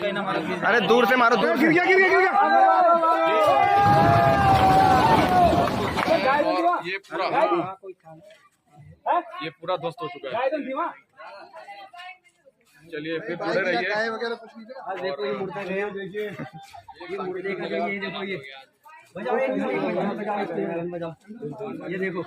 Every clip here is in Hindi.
अरे दूर से मारो, दूर गिर गया। ये पूरा ध्वस्त हो चुका है। चलिए फिर जुड़े रहिए। देखो ये मुर्दा गया, देखिए ये मुर्दे का ये देखो, ये बजाओ, ये देखो।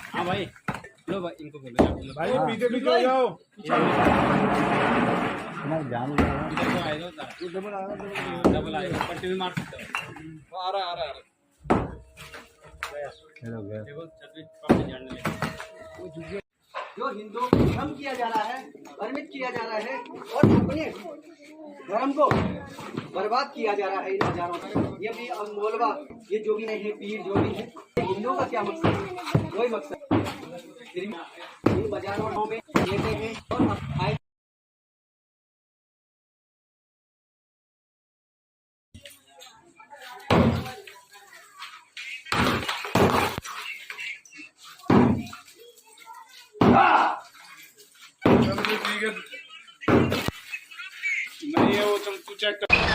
हाँ भाई, लो भाई, इनको बोलो भाई, पीछे पीछे हो जाओ। डबल आएगा, पट्टी भी मार सकते हो। आ रहा है। जो हिंदुओं को कम किया जा रहा है, भ्रमित किया जा रहा है और अपने धर्म को बर्बाद किया जा रहा है इन हजारों में। ये भी मौलवा, ये जो भी नहीं है, पीर जो भी है, हिंदुओं का क्या मकसद है? कोई मकसद इन बाजारों में लेते हैं और आए।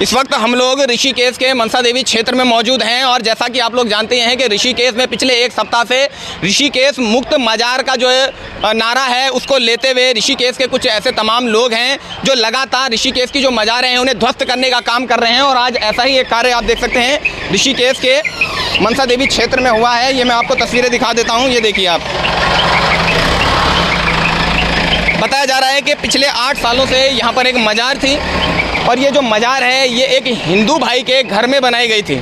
इस वक्त हम लोग ऋषिकेश के मनसा देवी क्षेत्र में मौजूद हैं और जैसा कि आप लोग जानते हैं कि ऋषिकेश में पिछले एक सप्ताह से ऋषिकेश मुक्त मजार का जो नारा है उसको लेते हुए ऋषिकेश के कुछ ऐसे तमाम लोग हैं जो लगातार ऋषिकेश की जो मजारें हैं उन्हें ध्वस्त करने का काम कर रहे हैं। और आज ऐसा ही एक कार्य आप देख सकते हैं ऋषिकेश के मनसा देवी क्षेत्र में हुआ है। ये मैं आपको तस्वीरें दिखा देता हूँ, ये देखिए आप। बताया जा रहा है कि पिछले 8 सालों से यहाँ पर एक मजार थी और ये जो मजार है ये एक हिंदू भाई के घर में बनाई गई थी।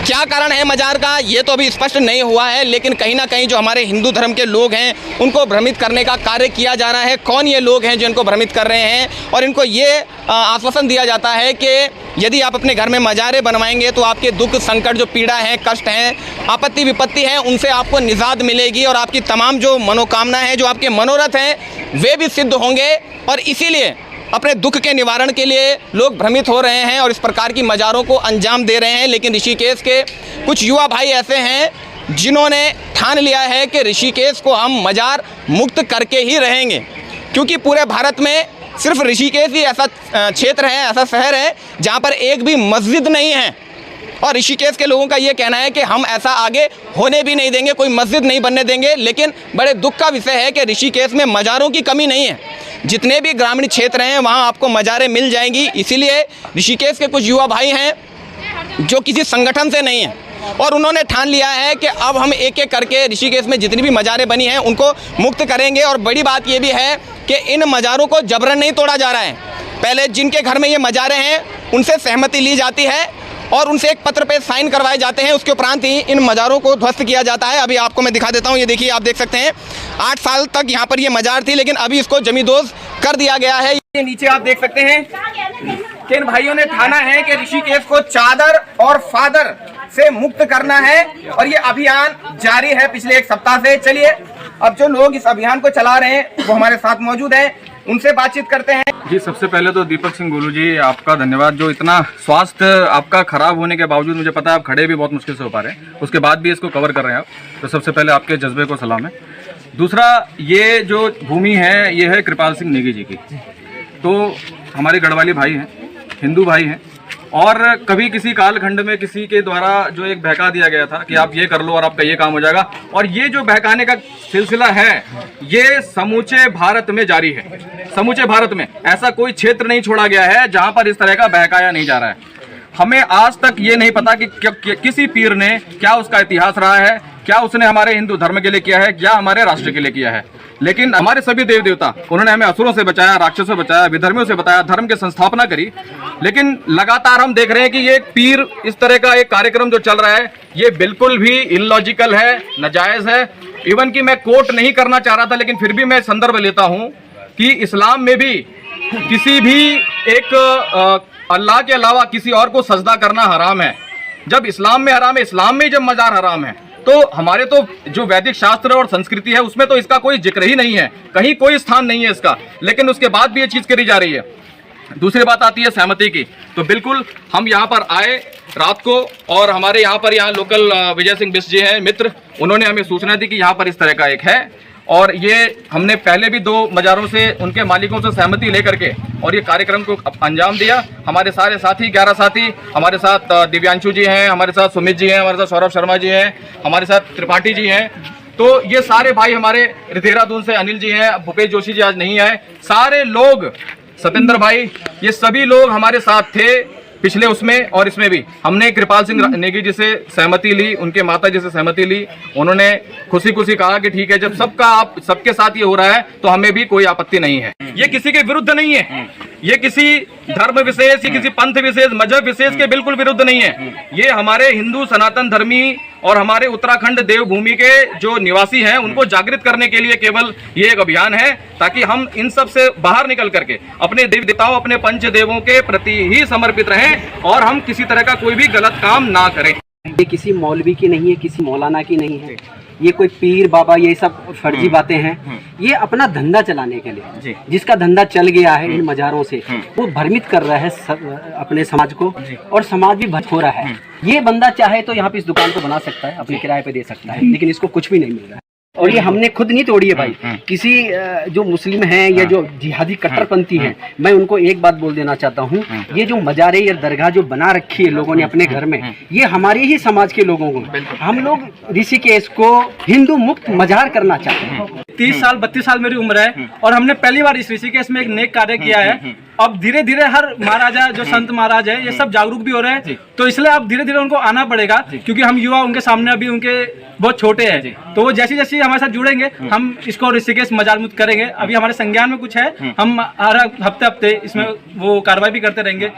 क्या कारण है मजार का ये तो अभी स्पष्ट नहीं हुआ है, लेकिन कहीं ना कहीं जो हमारे हिंदू धर्म के लोग हैं उनको भ्रमित करने का कार्य किया जा रहा है। कौन ये लोग हैं जो इनको भ्रमित कर रहे हैं? और इनको ये आश्वासन दिया जाता है कि यदि आप अपने घर में मजारें बनवाएंगे तो आपके दुख, संकट, जो पीड़ा है, कष्ट हैं, आपत्ति विपत्ति है, उनसे आपको निजात मिलेगी और आपकी तमाम जो मनोकामना है, जो आपके मनोरथ हैं, वे भी सिद्ध होंगे। और इसीलिए अपने दुख के निवारण के लिए लोग भ्रमित हो रहे हैं और इस प्रकार की मजारों को अंजाम दे रहे हैं। लेकिन ऋषिकेश के कुछ युवा भाई ऐसे हैं जिन्होंने ठान लिया है कि ऋषिकेश को हम मजार मुक्त करके ही रहेंगे, क्योंकि पूरे भारत में सिर्फ ऋषिकेश ही ऐसा क्षेत्र है, ऐसा शहर है जहाँ पर एक भी मस्जिद नहीं है। और ऋषिकेश के लोगों का ये कहना है कि हम ऐसा आगे होने भी नहीं देंगे, कोई मस्जिद नहीं बनने देंगे। लेकिन बड़े दुख का विषय है कि ऋषिकेश में मजारों की कमी नहीं है। जितने भी ग्रामीण क्षेत्र हैं वहाँ आपको मजारें मिल जाएंगी। इसीलिए ऋषिकेश के कुछ युवा भाई हैं जो किसी संगठन से नहीं हैं और उन्होंने ठान लिया है कि अब हम एक एक करके ऋषिकेश में जितनी भी मजारें बनी हैं उनको मुक्त करेंगे। और बड़ी बात ये भी है कि इन मजारों को जबरन नहीं तोड़ा जा रहा है। पहले जिनके घर में ये मजारें हैं उनसे सहमति ली जाती है और उनसे एक पत्र पे साइन करवाए जाते हैं, उसके उपरांत ही इन मजारों को ध्वस्त किया जाता है। अभी आपको मैं दिखा देता हूँ, ये देखिए, आप देख सकते हैं 8 साल तक यहाँ पर ये मजार थी, लेकिन अभी इसको जमींदोज कर दिया गया है। ये नीचे आप देख सकते हैं कि इन भाइयों ने ठाना है कि ऋषिकेश को चादर और फादर से मुक्त करना है और ये अभियान जारी है पिछले एक सप्ताह से। चलिए अब जो लोग इस अभियान को चला रहे हैं वो हमारे साथ मौजूद हैं, उनसे बातचीत करते हैं। जी, सबसे पहले तो दीपक सिंह गोलू जी आपका धन्यवाद, जो इतना स्वास्थ्य आपका खराब होने के बावजूद, मुझे पता है आप खड़े भी बहुत मुश्किल से हो पा रहे हैं, उसके बाद भी इसको कवर कर रहे हैं आप, तो सबसे पहले आपके जज्बे को सलाम है। दूसरा, ये जो भूमि है ये है कृपाल सिंह नेगी जी की, तो हमारे गढ़वाली भाई हैं, हिंदू भाई हैं, और कभी किसी कालखंड में किसी के द्वारा जो एक बहका दिया गया था कि आप ये कर लो और आपका ये काम हो जाएगा, और ये जो बहकाने का सिलसिला है ये समूचे भारत में जारी है। समूचे भारत में ऐसा कोई क्षेत्र नहीं छोड़ा गया है जहां पर इस तरह का बहकाया नहीं जा रहा है। हमें आज तक ये नहीं पता कि किसी पीर ने क्या उसका इतिहास रहा है, क्या उसने हमारे हिंदू धर्म के लिए किया है, क्या हमारे राष्ट्र के लिए किया है। लेकिन हमारे सभी देव देवता, उन्होंने हमें असुरों से बचाया, राक्षसों से बचाया, विधर्मियों से बचाया, धर्म की संस्थापना करी। लेकिन लगातार हम देख रहे हैं कि ये पीर, इस तरह का एक कार्यक्रम जो चल रहा है ये बिल्कुल भी इलॉजिकल है, नाजायज है इवन कि मैं कोट नहीं करना चाह रहा था, लेकिन फिर भी मैं संदर्भ लेता हूं कि इस्लाम में भी किसी भी एक अल्लाह के अलावा किसी और को सजदा करना हराम है। जब इस्लाम में हराम है, इस्लाम में जब मजार हराम है, तो हमारे तो जो वैदिक शास्त्र और संस्कृति है उसमें तो इसका कोई जिक्र ही नहीं है, कहीं कोई स्थान नहीं है इसका, लेकिन उसके बाद भी ये चीज़ करी जा रही है। दूसरी बात आती है सहमति की, तो बिल्कुल हम यहाँ पर आए रात को, और हमारे यहाँ लोकल विजय सिंह बिष्ट जी हैं मित्र, उन्होंने हमें सूचना दी कि यहाँ पर इस तरह का एक है, और ये हमने पहले भी 2 मज़ारों से उनके मालिकों से सहमति लेकर के और ये कार्यक्रम को अंजाम दिया। हमारे सारे साथी 11 साथी हमारे साथ, दिव्यांशु जी हैं, हमारे साथ सुमित जी हैं, हमारे साथ सौरभ शर्मा जी हैं, हमारे साथ त्रिपाठी जी हैं, तो ये सारे भाई हमारे देहरादून से अनिल जी हैं, भूपेश जोशी जी आज नहीं आए, सारे लोग, सत्येंद्र भाई, ये सभी लोग हमारे साथ थे पिछले उसमें और इसमें भी। हमने कृपाल सिंह नेगी जी से सहमति ली, उनके माता जी से सहमति ली, उन्होंने खुशी खुशी कहा कि ठीक है, जब सबके साथ ये हो रहा है तो हमें भी कोई आपत्ति नहीं है। ये किसी के विरुद्ध नहीं है, ये किसी धर्म विशेष या किसी पंथ विशेष, मजहब विशेष के बिल्कुल विरुद्ध नहीं है। ये हमारे हिंदू सनातन धर्मी और हमारे उत्तराखंड देवभूमि के जो निवासी हैं उनको जागृत करने के लिए केवल ये एक अभियान है, ताकि हम इन सब से बाहर निकल करके अपने देवी देवताओं, अपने पंच देवों के प्रति ही समर्पित रहें और हम किसी तरह का कोई भी गलत काम ना करें। ये किसी मौलवी की नहीं है, किसी मौलाना की नहीं है, ये कोई पीर बाबा ये सब फर्जी बातें हैं। ये अपना धंधा चलाने के लिए, जिसका धंधा चल गया है इन मज़ारों से, वो भ्रमित कर रहा है अपने समाज को, और समाज भी भ्रमित हो रहा है। ये बंदा चाहे तो यहाँ पे इस दुकान को बना सकता है, अपने किराए पे दे सकता है, लेकिन इसको कुछ भी नहीं मिल रहा है। और ये हमने खुद नहीं तोड़ी है भाई, किसी जो मुस्लिम हैं या जो जिहादी कट्टरपंथी हैं, मैं उनको एक बात बोल देना चाहता हूँ, ये जो मज़ारे या दरगाह जो बना रखी है लोगों ने अपने घर में, ये हमारे ही समाज के लोगों को, हम लोग ऋषिकेश को हिंदू मुक्त मजार करना चाहते हैं। 30 साल 32 साल मेरी उम्र है और हमने पहली बार इस ऋषिकेश में एक नेक कार्य किया है। अब धीरे धीरे हर महाराजा जो संत महाराज है ये सब जागरूक भी हो रहे हैं, तो इसलिए अब धीरे धीरे उनको आना पड़ेगा, क्योंकि हम युवा उनके सामने अभी उनके बहुत छोटे हैं, तो वो जैसी जैसी हमारे साथ जुड़ेंगे हम इसको ऋषिकेश मजार मुक्त करेंगे। अभी हमारे संज्ञान में कुछ है, हम हर हफ्ते इसमें वो कार्रवाई भी करते रहेंगे।